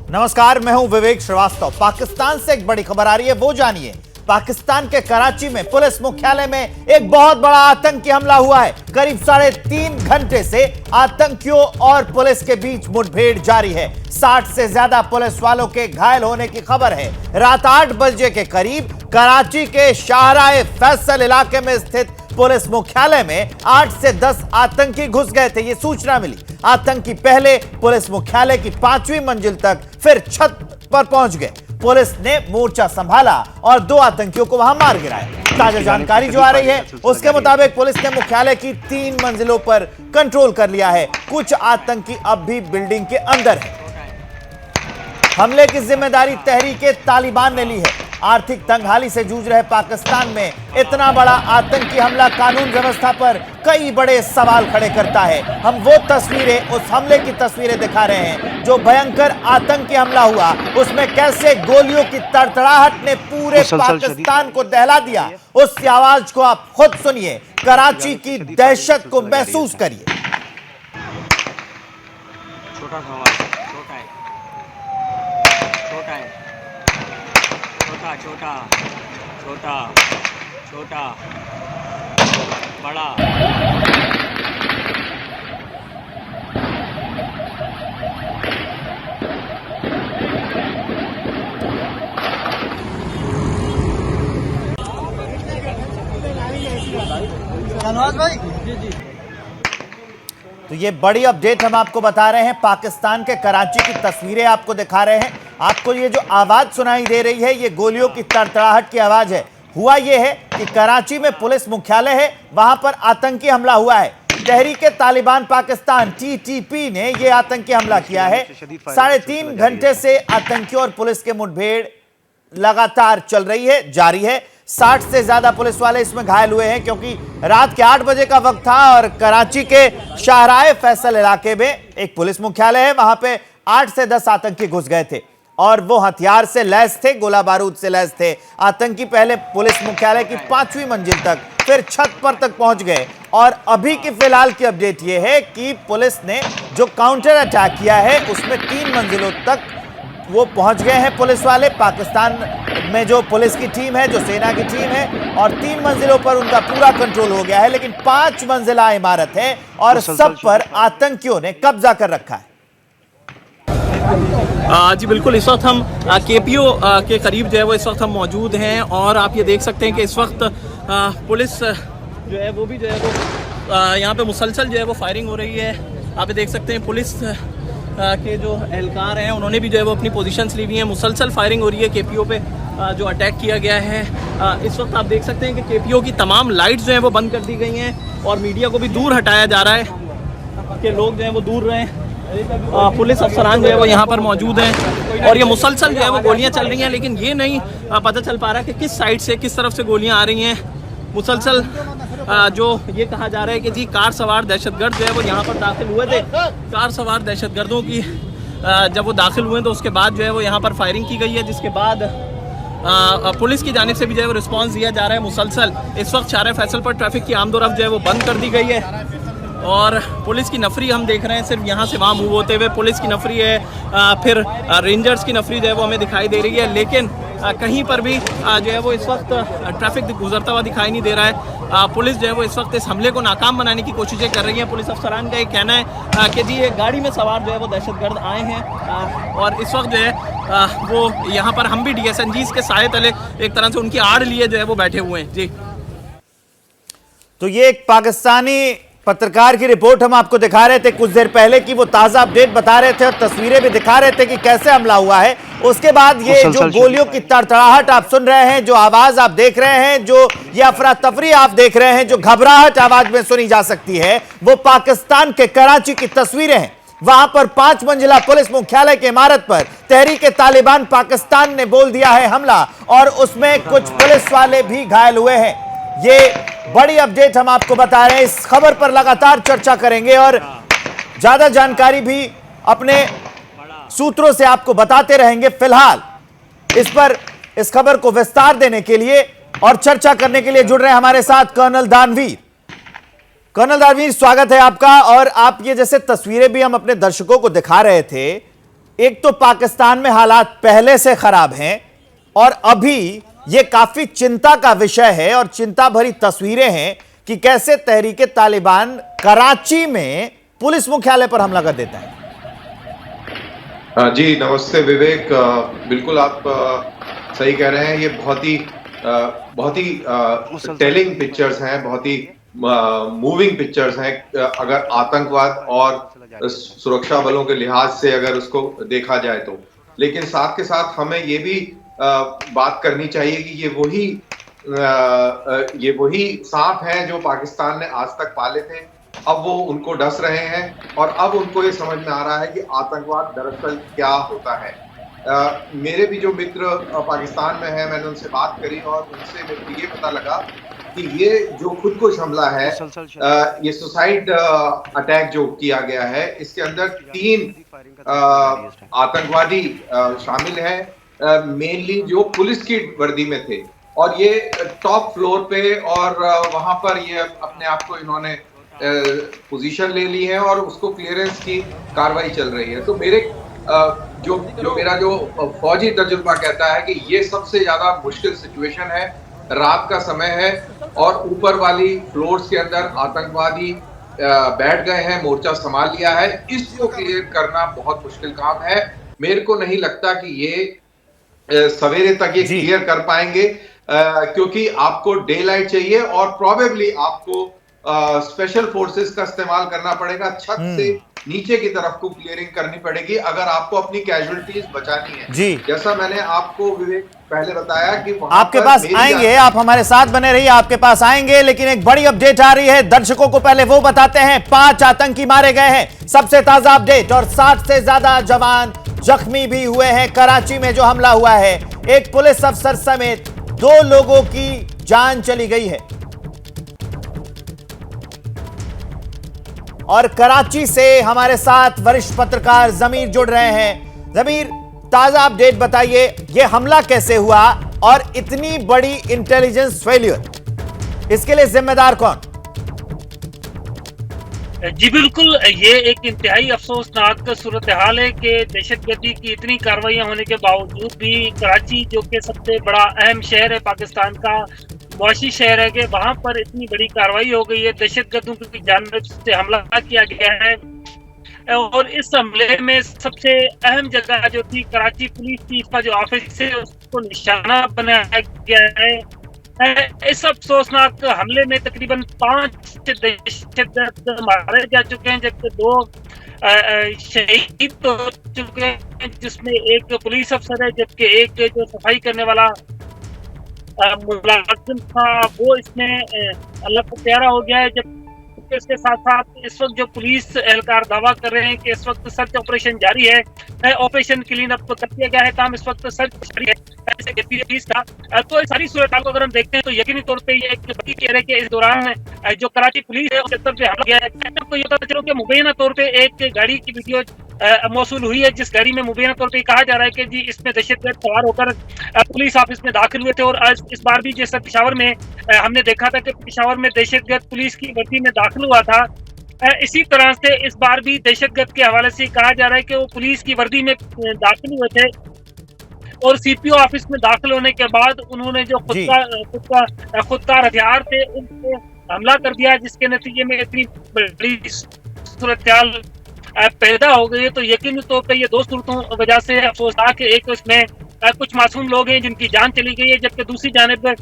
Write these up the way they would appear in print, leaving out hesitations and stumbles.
नमस्कार, मैं हूं विवेक श्रीवास्तव। पाकिस्तान से एक बड़ी खबर आ रही है, वो जानिए। पाकिस्तान के कराची में पुलिस मुख्यालय में एक बहुत बड़ा आतंकी हमला हुआ है। करीब 3.5 घंटे से आतंकियों और पुलिस के बीच मुठभेड़ जारी है। 60 से ज्यादा पुलिस वालों के घायल होने की खबर है। रात 8 बजे के करीब कराची के शाहराह फैसल इलाके में स्थित पुलिस मुख्यालय में 8 से 10 आतंकी घुस गए थे, ये सूचना मिली। आतंकी पहले पुलिस मुख्यालय की 5वीं मंजिल तक, फिर छत पर पहुंच गए। पुलिस ने मोर्चा संभाला और 2 आतंकियों को वहां मार गिराया। ताजा जानकारी जो आ रही है उसके मुताबिक पुलिस ने मुख्यालय की 3 मंजिलों पर कंट्रोल कर लिया है। कुछ आतंकी अब भी बिल्डिंग के अंदर है। हमले की जिम्मेदारी तहरीके तालिबान ने ली है। आर्थिक तंगहाली से जूझ रहे पाकिस्तान में इतना बड़ा आतंकी हमला कानून व्यवस्था पर कई बड़े सवाल खड़े करता है। हम वो तस्वीरें, उस हमले की तस्वीरें दिखा रहे हैं जो भयंकर आतंकी हमला हुआ। उसमें कैसे गोलियों की तड़तड़ाहट ने पूरे पाकिस्तान को दहला दिया, उस आवाज को आप खुद सुनिए। कराची की दहशत को महसूस करिए। छोटा बड़ा। तो ये बड़ी अपडेट हम आपको बता रहे हैं। पाकिस्तान के कराची की तस्वीरें आपको दिखा रहे हैं। आपको ये जो आवाज सुनाई दे रही है, ये गोलियों की तड़तड़ाहट की आवाज है। हुआ ये है कि कराची में पुलिस मुख्यालय है, वहां पर आतंकी हमला हुआ है। तहरीके तालिबान पाकिस्तान TTP ने यह आतंकी हमला किया है। 3.5 घंटे से आतंकियों और पुलिस के मुठभेड़ लगातार चल रही है, जारी है। 60 से ज्यादा पुलिस वाले इसमें घायल हुए हैं, क्योंकि रात के 8 बजे का वक्त था और कराची के शाहराह फैसल इलाके में एक पुलिस मुख्यालय है, वहां पे 8 से 10 आतंकी घुस गए थे और वो हथियार से लैस थे, गोला बारूद से लैस थे। आतंकी पहले पुलिस मुख्यालय की 5वीं मंजिल तक, फिर छत पर तक पहुंच गए। और अभी की फिलहाल की अपडेट ये है कि पुलिस ने जो काउंटर अटैक किया है उसमें 3 मंजिलों तक वो पहुंच गए हैं पुलिस वाले। पाकिस्तान में जो पुलिस की टीम है, जो सेना की टीम है, और 3 मंजिलों पर उनका पूरा कंट्रोल हो गया है। लेकिन 5 मंजिला इमारत है और सब पर आतंकियों ने कब्जा कर रखा है। जी बिल्कुल, इस वक्त हम KPO के करीब जो है वो इस वक्त हम मौजूद हैं और आप ये देख सकते हैं कि इस वक्त पुलिस जो है वो भी जो है वो यहाँ पे मुसलसल जो है वो फायरिंग हो रही है। आप ये देख सकते हैं पुलिस के जो एहलकार हैं उन्होंने भी जो है वो अपनी पोजीशंस ली हुई हैं। मुसलसल फायरिंग हो रही है KPO पे जो अटैक किया गया है। इस वक्त आप देख सकते हैं कि KPO की तमाम लाइट्स जो हैं वो बंद कर दी गई हैं और मीडिया को भी दूर हटाया जा रहा है कि लोग जो हैं वो दूर रहें। पुलिस अफसरान जो है वो यहाँ पर मौजूद हैं और ये मुसलसल जो है वो गोलियाँ चल रही हैं, लेकिन ये नहीं पता चल पा रहा कि किस साइड से, किस तरफ से गोलियाँ आ रही हैं। मुसलसल जो ये कहा जा रहा है कि जी कार सवार दहशतगर्द जो है वो यहाँ पर दाखिल हुए थे। कार सवार दहशतगर्दों की जब वो दाखिल हुए तो उसके बाद जो है वो यहाँ पर फायरिंग की गई है, जिसके बाद पुलिस की जानिब से भी जो है वो रिस्पॉन्स दिया जा रहा है मुसलसल। इस वक्त शाहराह फैसल पर ट्रैफिक की आमदोरफ्त जो है वो बंद कर दी गई है और पुलिस की नफरी हम देख रहे हैं सिर्फ यहाँ से वहाँ मूव होते हुए। पुलिस की नफरी है, फिर रेंजर्स की नफरी जो है वो हमें दिखाई दे रही है, लेकिन कहीं पर भी जो है वो इस वक्त ट्रैफिक गुजरता हुआ दिखाई नहीं दे रहा है। पुलिस जो है वो इस वक्त इस हमले को नाकाम बनाने की कोशिशें कर रही है। पुलिस अफसरान का ये कहना है कि जी ये गाड़ी में सवार जो है वो दहशतगर्द आए हैं और इस वक्त जो है वो यहाँ पर हम भी DSNGs के साए तले एक तरह से उनकी आड़ लिए जो है वो बैठे हुए हैं। जी तो ये एक पाकिस्तानी पत्रकार की रिपोर्ट हम आपको दिखा रहे थे कुछ देर पहले की, वो ताजा अपडेट बता रहे थे और तस्वीरें भी दिखा रहे थे कि कैसे हमला हुआ है। उसके बाद ये जो गोलियों की तड़तड़ाहट आप सुन रहे हैं, जो आवाज आप देख रहे हैं, जो ये अफरा तफरी आप देख रहे हैं, जो घबराहट आवाज में सुनी जा सकती है, वो पाकिस्तान के कराची की तस्वीरें हैं। वहां पर 5 मंजिला पुलिस मुख्यालय की इमारत पर तहरीके तालिबान पाकिस्तान ने बोल दिया है हमला और उसमें कुछ पुलिस वाले भी घायल हुए हैं। ये बड़ी अपडेट हम आपको बता रहे हैं। इस खबर पर लगातार चर्चा करेंगे और ज्यादा जानकारी भी अपने सूत्रों से आपको बताते रहेंगे। फिलहाल इस खबर को विस्तार देने के लिए और चर्चा करने के लिए जुड़ रहे हैं हमारे साथ कर्नल दानवीर। कर्नल दानवीर, स्वागत है आपका। और आप ये जैसे तस्वीरें भी हम अपने दर्शकों को दिखा रहे थे, एक तो पाकिस्तान में हालात पहले से खराब हैं और अभी यह काफी चिंता का विषय है और चिंता भरी तस्वीरें हैं कि कैसे तहरीके तालिबान कराची में पुलिस मुख्यालय पर हमला कर देता है। जी नमस्ते विवेक, बिल्कुल आप सही कह रहे हैं। ये बहुत ही टेलिंग पिक्चर्स हैं, बहुत ही मूविंग पिक्चर्स हैं। अगर आतंकवाद और सुरक्षा बलों के लिहाज से अगर उसको देखा जाए तो, लेकिन साथ के साथ हमें ये भी बात करनी चाहिए कि ये वही सांप हैं जो पाकिस्तान ने आज तक पाले थे। अब वो उनको डस रहे हैं और अब उनको ये समझ में आ रहा है कि आतंकवाद दरअसल क्या होता है। मेरे भी जो मित्र पाकिस्तान में हैं, मैंने उनसे बात करी और उनसे मेरे को ये पता लगा कि ये जो खुदकुश हमला है, ये सुसाइड अटैक जो किया गया है, इसके अंदर 3 आतंकवादी शामिल हैं, मेनली जो पुलिस की वर्दी में थे और ये टॉप फ्लोर पे और वहां पर ये अपने आप को इन्होंने पोजीशन ले ली है और उसको क्लियरेंस की कार्रवाई चल रही है। तो मेरा जो फौजी तजुर्बा कहता है कि ये सबसे ज्यादा मुश्किल सिचुएशन है। रात का समय है और ऊपर वाली फ्लोर्स के अंदर आतंकवादी बैठ गए हैं, मोर्चा संभाल लिया है। इसको क्लियर करना बहुत मुश्किल काम है। मेरे को नहीं लगता कि ये सवेरे तक ये क्लियर कर पाएंगे, क्योंकि आपको डे लाइट चाहिए और प्रोबेबली आपको स्पेशल फोर्सेस का इस्तेमाल करना पड़ेगा। छत से नीचे की तरफ को क्लियरिंग करनी पड़ेगी अगर आपको अपनी कैजुअलिटीज बचानी है। जी, जैसा मैंने आपको विवेक पहले बताया कि आपके पास आएंगे, आप हमारे साथ बने रहिए, आपके पास आएंगे। लेकिन एक बड़ी अपडेट आ रही है, दर्शकों को पहले वो बताते हैं। 5 आतंकी मारे गए हैं, सबसे ताजा अपडेट, और 60 से ज्यादा जवान जख्मी भी हुए हैं। कराची में जो हमला हुआ है, एक पुलिस अफसर समेत 2 लोगों की जान चली गई है। और कराची से हमारे साथ वरिष्ठ पत्रकार जमीर जुड़ रहे हैं। जमीर, ताजा अपडेट बताइए, यह हमला कैसे हुआ और इतनी बड़ी इंटेलिजेंस फेलियर, इसके लिए जिम्मेदार कौन? जी बिल्कुल, ये एक इंतहाई अफसोसनाक सूरत हाल है कि दहशतगर्दी की इतनी कार्रवाइयां होने के बावजूद भी कराची, जो कि सबसे बड़ा अहम शहर है पाकिस्तान का, मुआशी शहर है, कि वहां पर इतनी बड़ी कार्रवाई हो गई है। दहशतगर्दों की जानिब से हमला किया गया है और इस हमले में सबसे अहम जगह जो थी कराची पुलिस चीफ का जो ऑफिस है, उसको निशाना बनाया गया है। इस अफसोसनाक हमले में तकरीबन 5 दहशतगर्द मारे जा चुके हैं, जबकि 2 शहीद हो चुके हैं, जिसमें एक पुलिस अफसर है, जबकि एक जो सफाई करने वाला मुलाजिम था वो इसमें अल्लाह को प्यारा हो गया है। जब इसके साथ साथ इस वक्त जो पुलिस एहलकार दावा कर रहे हैं कि इस वक्त सर्च ऑपरेशन जारी है, ऑपरेशन क्लीन अप कर दिया गया है, काम इस वक्त सर्च जारी है पुलिस का। तो सारी सूरत को अगर हम देखते हैं तो यकीनी तौर पे ये एक बड़ी कह रहे कि इस दौरान जो कराची पुलिस है उसके तरफ से हमला किया है। आपको ये पता चलो कि मुबैना तौर पे एक गाड़ी की वीडियो मौसूल हुई है, जिस गाड़ी में मुबैना तौर पे कहा जा रहा है कि जी इसमें दहशतगर्द सवार होकर पुलिस ऑफिस में दाखिल हुए थे। और आज इस बार भी जैसा पेशावर में हमने देखा था कि पेशावर में दहशतगर्द पुलिस की वर्दी में दाखिल हुआ था, इसी तरह से इस बार भी दहशतगर्द के हवाले से कहा जा रहा है कि वो पुलिस की वर्दी में दाखिल हुए थे और सीपीओ ऑफिस में दाखिल होने के बाद उन्होंने जो खुदकार हथियार थे उन पे हमला कर दिया, जिसके नतीजे में इतनी बड़ी सूरत पैदा हो गई है। तो यकीनी तौर पर ये 2 सूरतों वजह से अफसोसनाक है। एक उसमें कुछ मासूम लोग हैं जिनकी जान चली गई है, जबकि दूसरी जानिब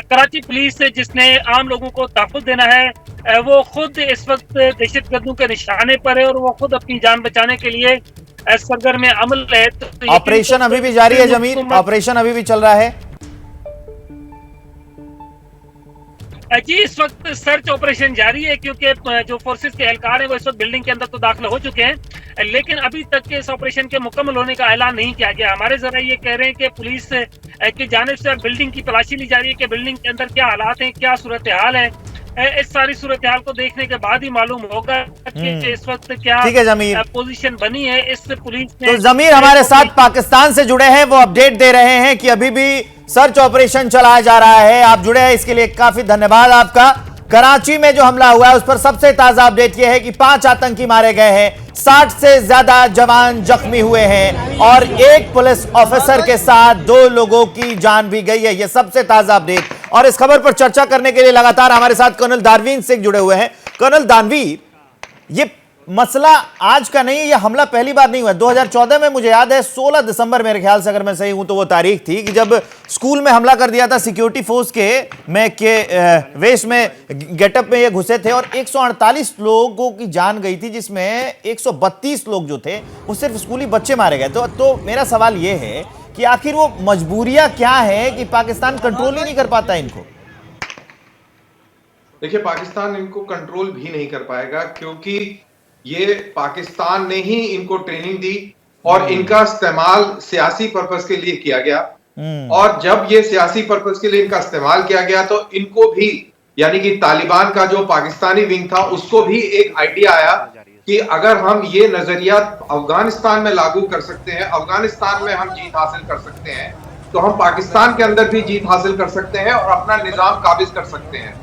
कराची पुलिस जिसने आम लोगों को तहफ़्फ़ुज़ देना है, वो खुद इस वक्त दहशतगर्दों के निशाने पर है और वो खुद अपनी जान बचाने के लिए सरगर्म अमल है। तो ऑपरेशन अभी भी जारी है जमीर, ऑपरेशन अभी भी चल रहा है जी। इस वक्त सर्च ऑपरेशन जारी है, क्योंकि जो फोर्सेस के एहलकार हैं वो इस वक्त बिल्डिंग के अंदर तो दाखिल हो चुके हैं, लेकिन अभी तक के इस ऑपरेशन के मुकम्मल होने का ऐलान नहीं किया गया। हमारे जरा ये कह रहे हैं कि पुलिस की जानिब से बिल्डिंग की तलाशी ली जा रही है कि बिल्डिंग के अंदर क्या हालात हैं, क्या सूरत हाल है। इस सारी सूरत हाल को देखने के बाद ही मालूम होगा कि इस वक्त क्या पोजीशन बनी है इस पुलिस ने। तो जमीर हमारे साथ पाकिस्तान से जुड़े हैं, वो अपडेट दे रहे हैं कि अभी भी सर्च ऑपरेशन चलाया जा रहा है। आप जुड़े हैं इसके लिए काफी धन्यवाद आपका। कराची में जो हमला हुआ है उस पर सबसे ताजा अपडेट यह है कि 5 आतंकी मारे गए हैं, 60 से ज्यादा जवान जख्मी हुए हैं और एक पुलिस ऑफिसर के साथ 2 लोगों की जान भी गई है। यह सबसे ताजा अपडेट। और इस खबर पर चर्चा करने के लिए लगातार हमारे साथ कर्नल दानवीर सिंह जुड़े हुए हैं। कर्नल दानवीर, ये मसला आज का नहीं है, यह हमला पहली बार नहीं हुआ। 2014 में मुझे याद है 16 दिसंबर मेरे ख्याल से, अगर मैं सही हूं तो वो तारीख थी कि जब स्कूल में हमला कर दिया था सिक्योरिटी फोर्स के वेश में, गेटअप में ये घुसे थे और 148 लोगों की जान गई थी, जिसमें 132 लोग जो थे वो सिर्फ स्कूली बच्चे मारे गए। तो मेरा सवाल ये है कि आखिर वो मजबूरियां क्या है कि पाकिस्तान कंट्रोल ही नहीं कर पाता इनको? देखिए, पाकिस्तान इनको कंट्रोल भी नहीं कर पाएगा क्योंकि ये पाकिस्तान ने ही इनको ट्रेनिंग दी और इनका इस्तेमाल सियासी पर्पस के लिए किया गया। और जब ये सियासी पर्पस के लिए इनका इस्तेमाल किया गया तो इनको भी, यानी कि तालिबान का जो पाकिस्तानी विंग था उसको भी एक आइडिया आया कि अगर हम ये नजरिया अफगानिस्तान में लागू कर सकते हैं, अफगानिस्तान में हम जीत हासिल कर सकते हैं, तो हम पाकिस्तान के अंदर भी जीत हासिल कर सकते हैं और अपना निजाम काबिज कर सकते हैं।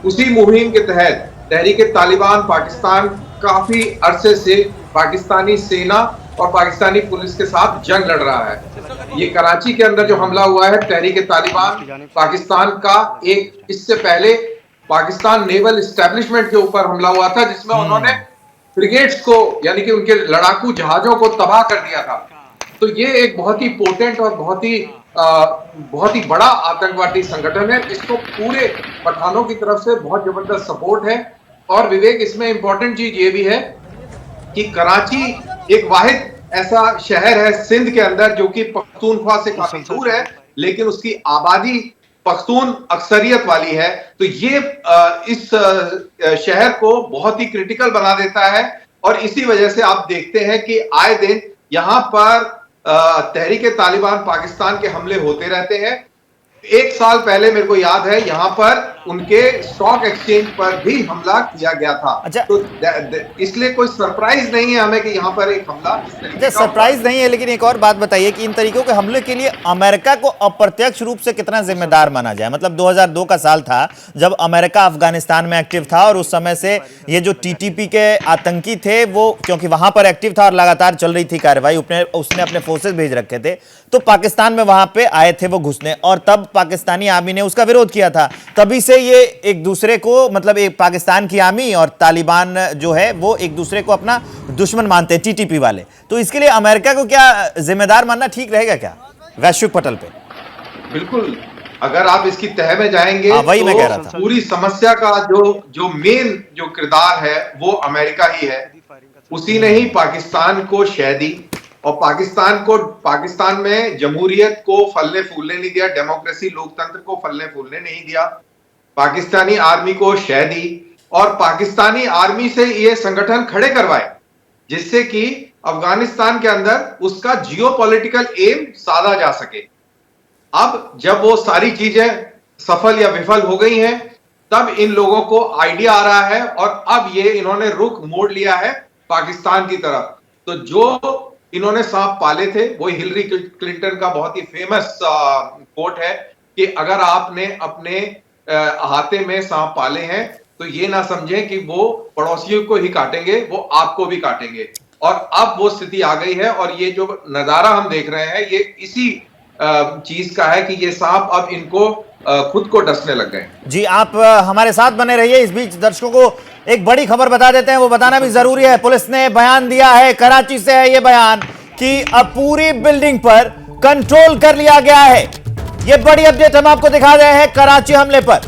उसी मुहिम के तहत तहरीक तालिबान पाकिस्तान काफी अरसे से पाकिस्तानी सेना और पाकिस्तानी पुलिस के साथ जंग लड़ रहा है। ये कराची के अंदर जो हमला हुआ है तहरीक तालिबान पाकिस्तान का, एक इससे पहले पाकिस्तान नेवल एस्टेब्लिशमेंट के ऊपर हमला हुआ था जिसमें उन्होंने फ्रिगेट्स को, यानी कि उनके लड़ाकू जहाजों को तबाह कर दिया था। तो ये एक बहुत ही पोटेंट और बहुत ही बड़ा आतंकवादी संगठन है। इसको पूरे पठानों की तरफ से बहुत जबरदस्त सपोर्ट है। और विवेक, इसमें इंपॉर्टेंट चीज ये भी है कि कराची एक वाहिद ऐसा शहर है सिंध के अंदर जो कि पख्तूनख्वा से काफी दूर है, लेकिन उसकी आबादी पख्तून अक्सरियत वाली है। तो ये इस शहर को बहुत ही क्रिटिकल बना देता है और इसी वजह से आप देखते हैं कि आए दिन यहां पर तहरीक तालिबान पाकिस्तान के हमले होते रहते हैं। 1 साल पहले मेरे को याद है यहां पर उनके स्टॉक एक्सचेंज पर भी हमला किया गया था। अच्छा, तो इसलिए कोई सरप्राइज नहीं है हमें कि यहां पर एक हमला इस तरीके का सरप्राइज नहीं है। लेकिन एक और बात बताइए कि इन तरीकों के हमले के लिए अमेरिका को अप्रत्यक्ष रूप से कितना जिम्मेदार माना जाए? मतलब 2002 का साल था जब अमेरिका अफगानिस्तान में एक्टिव था और उस समय से ये जो टीटीपी के आतंकी थे वो, क्योंकि वहां पर एक्टिव था और लगातार चल रही थी कार्रवाई, उसने अपने फोर्सेस भेज रखे थे, तो पाकिस्तान में वहां पे आए थे वो घुसने, और तब पाकिस्तानी आर्मी ने उसका विरोध किया था। तभी से ये एक दूसरे को, मतलब एक पाकिस्तान की आर्मी और तालिबान जो है वो एक दूसरे को अपना दुश्मन मानते हैं, टीटीपी वाले। तो इसके लिए अमेरिका को क्या जिम्मेदार मानना ठीक रहेगा क्या वैश्विक पटल पे? बिल्कुल, अगर आप इसकी तह में जाएंगे वही मैं कह रहा था। पूरी समस्या का जो मेन जो किरदार है वो अमेरिका ही है। उसी ने ही पाकिस्तान को शह दी और पाकिस्तान में जमहूरियत को फलने फूलने नहीं दिया, डेमोक्रेसी लोकतंत्र को फलने फूलने नहीं दिया। पाकिस्तानी आर्मी को शह दी और पाकिस्तानी आर्मी से ये संगठन खड़े करवाए जिससे कि अफगानिस्तान के अंदर उसका जियोपॉलिटिकल एम साधा जा सके। अब जब वो सारी चीजें सफल या विफल हो गई हैं, तब इन लोगों को आइडिया आ रहा है और अब ये इन्होंने रुख मोड़ लिया है पाकिस्तान की तरफ। तो जो इन्होंने सांप पाले थे, वो हिलरी क्लिंटन का बहुत ही फेमस कोट है कि अगर आपने अपने अहाते में सांप पाले हैं तो ये ना समझें कि वो पड़ोसियों को ही काटेंगे, वो आपको भी काटेंगे। और अब वो स्थिति आ गई है और ये जो नजारा हम देख रहे हैं ये इसी चीज का है कि ये सांप अब इनको खुद को डसने लग गए। जी, आप हमारे साथ बने रहिए। इस बीच दर्शकों को एक बड़ी खबर बता देते हैं, वो बताना भी जरूरी है। पुलिस ने बयान दिया है, कराची से है ये बयान, कि अब पूरी बिल्डिंग पर कंट्रोल कर लिया गया है। ये बड़ी अपडेट हम आपको दिखा रहे हैं कराची हमले पर।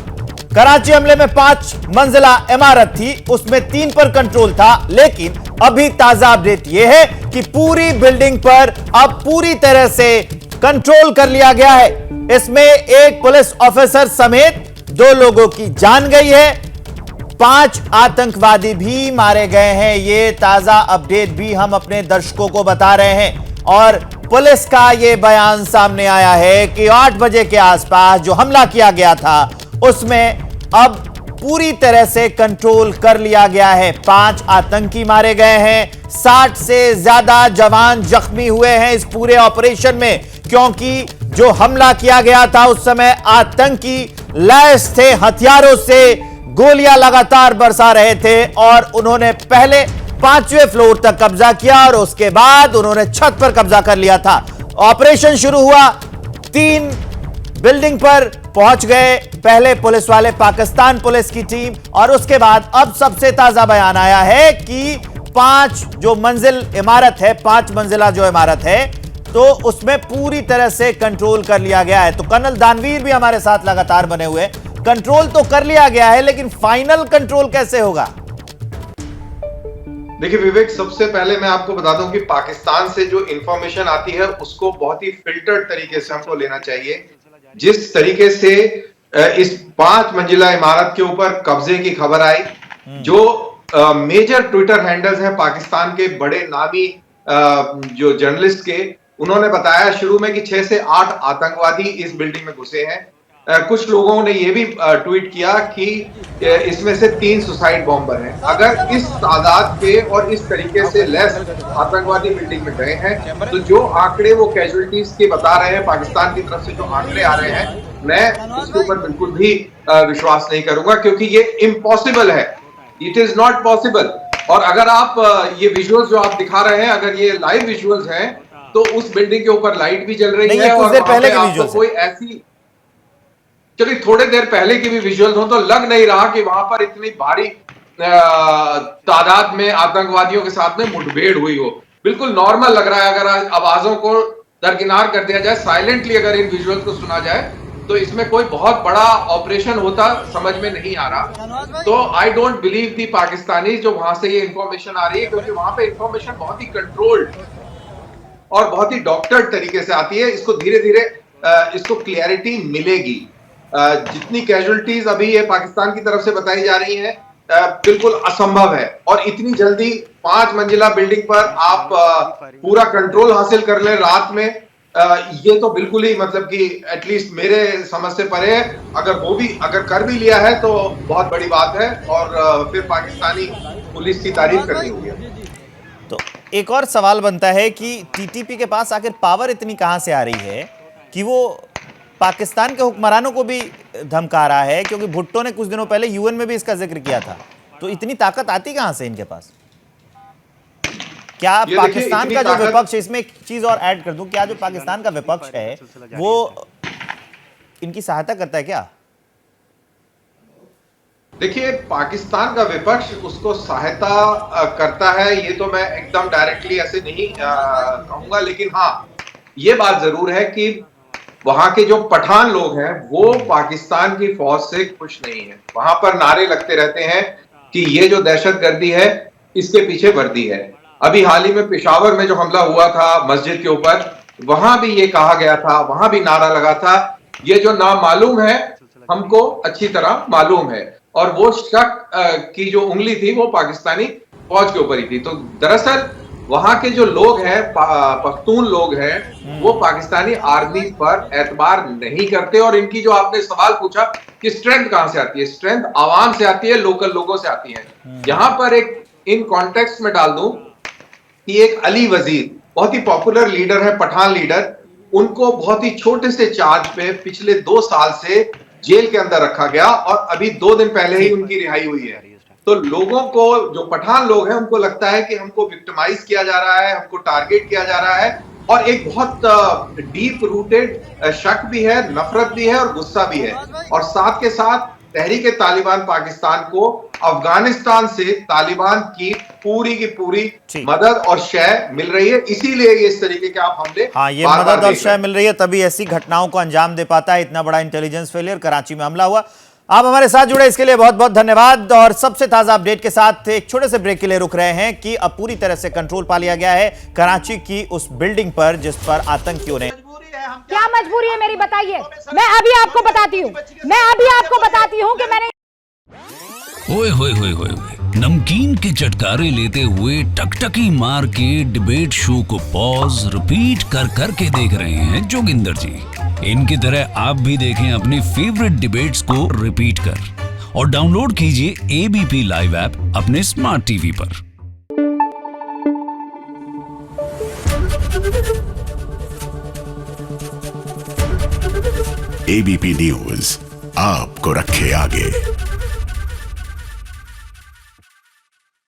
कराची हमले में 5 मंजिला इमारत थी, उसमें 3 पर कंट्रोल था, लेकिन अभी ताजा अपडेट यह है कि पूरी बिल्डिंग पर अब पूरी तरह से कंट्रोल कर लिया गया है। इसमें एक पुलिस ऑफिसर समेत 2 लोगों की जान गई है, 5 आतंकवादी भी मारे गए हैं। ये ताजा अपडेट भी हम अपने दर्शकों को बता रहे हैं और पुलिस का ये बयान सामने आया है कि 8 बजे के आसपास जो हमला किया गया था उसमें अब पूरी तरह से कंट्रोल कर लिया गया है। 5 आतंकी मारे गए हैं, 60 से ज्यादा जवान जख्मी हुए हैं इस पूरे ऑपरेशन में, क्योंकि जो हमला किया गया था उस समय आतंकी लैस थे हथियारों से, गोलियां लगातार बरसा रहे थे और उन्होंने पहले 5वें फ्लोर तक कब्जा किया और उसके बाद उन्होंने छत पर कब्जा कर लिया था। ऑपरेशन शुरू हुआ, 3 बिल्डिंग पर पहुंच गए पहले पुलिस वाले, पाकिस्तान पुलिस की टीम, और उसके बाद अब सबसे ताजा बयान आया है कि 5 जो मंजिल इमारत है, 5 मंजिला जो इमारत है, तो उसमें पूरी तरह से कंट्रोल कर लिया गया है। तो कर्नल दानवीर भी हमारे साथ लगातार बने हुए, कंट्रोल तो कर लिया गया है, लेकिन फाइनल कंट्रोल कैसे होगा? देखिए विवेक, सबसे पहले मैं आपको बता दूं कि पाकिस्तान से जो इंफॉर्मेशन आती है उसको बहुत ही फिल्टर्ड तरीके से हमको लेना चाहिए। जिस तरीके से इस 5 मंजिला इमारत के ऊपर कब्जे की खबर आई, जो मेजर ट्विटर हैंडल्स हैं पाकिस्तान के बड़े नामी जो जर्नलिस्ट के, उन्होंने बताया शुरू में कि 6 से 8 आतंकवादी इस बिल्डिंग में घुसे हैं। कुछ लोगों ने यह भी ट्वीट किया कि इसमें से 3 सुसाइड बॉम्बर हैं। अगर इस तादाद के और इस तरीके से लेस आतंकवादी बिल्डिंग में गए हैं, तो जो आंकड़े वो कैजुअलिटीज के बता रहे हैं, पाकिस्तान की तरफ से जो आंकड़े आ रहे हैं, मैं इसके ऊपर बिल्कुल भी विश्वास नहीं करूंगा, क्योंकि ये इम्पॉसिबल है। It is not possible. और अगर आप ये विजुअल्स जो आप दिखा रहे हैं, अगर ये लाइव विजुअल्स हैं, तो उस बिल्डिंग के ऊपर लाइट भी जल रही है और पहले आपको कोई ऐसी, चलिए थोड़ी देर पहले की भी विजुअल्स हो, तो लग नहीं रहा कि वहां पर इतनी भारी तादाद में आतंकवादियों के साथ में मुठभेड़ हुई हो। बिल्कुल नॉर्मल लग रहा है। अगर आवाजों को दरकिनार कर दिया जाए, साइलेंटली अगर इन विजुअल्स को सुना जाए, तो इसमें कोई बहुत बड़ा ऑपरेशन होता समझ में नहीं आ रहा। तो आई डोंट बिलीव दी पाकिस्तानी जो वहां से ये इंफॉर्मेशन आ रही है, क्योंकि वहां पे इंफॉर्मेशन बहुत ही कंट्रोल्ड और बहुत ही डॉक्टर्ड तरीके से आती है। इसको धीरे धीरे इसको क्लियरिटी मिलेगी। जितनी कैजुअलिटीज अभी ये पाकिस्तान की तरफ से बताई जा रही हैं, बिल्कुल असंभव है। और इतनी जल्दी 5 मंजिला बिल्डिंग पर आप पूरा कंट्रोल हासिल कर लें रात में, ये तो बिल्कुल ही मतलब कि एटलीस्ट मेरे समझ से परे है। अगर कर भी लिया है तो बहुत बड़ी बात है, और फिर पाकिस्तानी पुलिस की तारीफ करनी होगी। तो एक और सवाल बनता है कि टीटीपी के पास आखिर पावर इतनी कहां से आ रही है कि वो पाकिस्तान के हुक्मरानों को भी धमका रहा है, क्योंकि भुट्टो ने कुछ दिनों पहले यूएन में भी इसका जिक्र किया था। तो इतनी ताकत आती कहां से इनके पास? क्या पाकिस्तान का जो विपक्ष, इसमें एक चीज और ऐड कर दूं, क्या जो पाकिस्तान का विपक्ष है वो इनकी सहायता करता है क्या? देखिए, पाकिस्तान का विपक्ष उसको सहायता करता है, ये तो मैं एकदम डायरेक्टली ऐसे नहीं कहूंगा, लेकिन हाँ, ये बात जरूर है कि वहां के जो पठान लोग हैं वो पाकिस्तान की फौज से खुश नहीं है। वहां पर नारे लगते रहते हैं कि ये जो दहशतगर्दी है इसके पीछे वर्दी है। अभी हाल ही में पेशावर में जो हमला हुआ था मस्जिद के ऊपर, वहां भी ये कहा गया था, वहां भी नारा लगा था, ये जो नामालूम है हमको अच्छी तरह मालूम है। और वो शक की जो उंगली थी वो पाकिस्तानी फौज के ऊपर ही थी। तो दरअसल वहां के जो लोग हैं, पख्तून लोग हैं, वो पाकिस्तानी आर्मी पर एतबार नहीं करते। और इनकी जो आपने सवाल पूछा कि स्ट्रेंथ कहां से आती है, स्ट्रेंथ आवाम से आती है, लोकल लोगों से आती है। यहां पर एक इन कॉन्टेक्स्ट में डाल दूं कि एक अली वजीर बहुत ही पॉपुलर लीडर है, पठान लीडर, उनको बहुत ही छोटे से चार्ज पे पिछले 2 साल से जेल के अंदर रखा गया और अभी 2 दिन पहले ही उनकी रिहाई हुई है। तो लोगों को, जो पठान लोग हैं, उनको लगता है कि हमको विक्टिमाइज किया जा रहा है, हमको टारगेट किया जा रहा है, और एक बहुत डीप रूटेड शक भी है, नफरत भी है और गुस्सा भी है। और साथ के साथ तहरीक तालिबान पाकिस्तान को अफगानिस्तान से तालिबान की पूरी मदद और शय मिल रही है, इसीलिए ये इस तरीके के आप हमले, हाँ, ये मदद और शय मिल रही है, तभी ऐसी घटनाओं को अंजाम दे पाता है। इतना बड़ा इंटेलिजेंस फेलियर, कराची में हमला हुआ। आप हमारे साथ जुड़े इसके लिए बहुत बहुत धन्यवाद। और सबसे ताजा अपडेट के साथ एक छोटे से ब्रेक के लिए रुक रहे हैं कि अब पूरी तरह से कंट्रोल पा लिया गया है कराची की उस बिल्डिंग पर जिस पर आतंकियों ने। क्या मजबूरी है मेरी, बताइए। मैं अभी आपको बताती हूँ कि मैंने ओए होए होए होए, नमकीन के चटकारे लेते हुए टकटकी मार के डिबेट शो को पॉज रिपीट कर करके देख रहे हैं जोगिंदर जी। इनकी तरह आप भी देखें अपनी फेवरेट डिबेट्स को रिपीट कर, और डाउनलोड कीजिए एबीपी लाइव ऐप अपने स्मार्ट टीवी पर। एबीपी न्यूज आपको रखे आगे।